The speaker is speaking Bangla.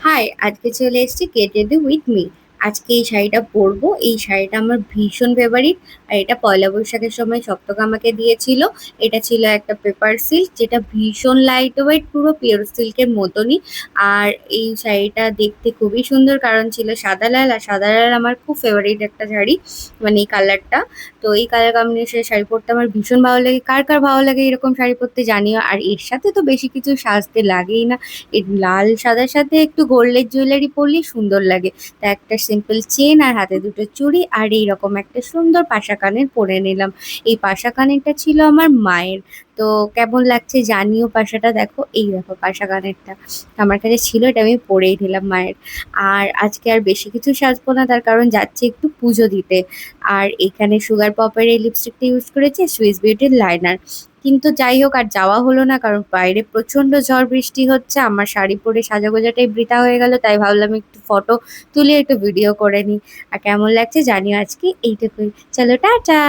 হাই, আজকে চলে এসেছি গেট রেডি উইথ মি। আজকে এই শাড়িটা পরবো। এই শাড়িটা আমার ভীষণ ফেভারিট। আর এটা পয়লা বৈশাখের সময় সপ্তক আমাকে দিয়েছিল। এটা ছিল একটা পেপার সিল্ক, যেটা ভীষণ লাইট ওয়েট, পুরো পিওর সিল্কের মতনই। আর এই শাড়িটা দেখতে খুবই সুন্দর, কারণ ছিল সাদা লাল। আর সাদা লাল আমার খুব ফেভারিট একটা শাড়ি, মানে এই কালারটা। তো এই কালার কম্বিনেশনের শাড়ি পরতে আমার ভীষণ ভালো লাগে। কার কার ভালো লাগে এরকম শাড়ি পরতে জানিও। আর এর সাথে তো বেশি কিছু সাজতে লাগেই না। এই লাল সাদার সাথে একটু গোল্ডের জুয়েলারি পরলেই সুন্দর লাগে। তা একটা সিম্পল চেন আর হাতে দুটো চুড়ি আর এইরকম একটা সুন্দর পাশা কানের পরে নিলাম। এই পাশা কানেরটা ছিল আমার মায়ের। তো কেমন লাগছে জানিও। পাশাটা দেখো, এই দেখো পাশা কানেরটা আমার কাছে ছিল, এটা আমি পরেই নিলাম মায়ের। আর আজকে আর বেশি কিছু সাজবো না, তার কারণ যাচ্ছে একটু পুজো দিতে। আর এখানে সুগার পপের এই লিপস্টিকটা ইউজ করেছি, সুইস বিউটির লাইনার। কিন্তু যাই হোক, আর যাওয়া হলো না, কারণ বাইরে প্রচন্ড ঝড় বৃষ্টি হচ্ছে। আমার শাড়ি পরে সাজাগোজাটাই বৃথা হয়ে গেল, তাই ভাবলাম একটু ফটো তুলে একটু ভিডিও করে নিই। আর কেমন লাগছে জানিও। আজকে এইটুকুই, চলো টাটা।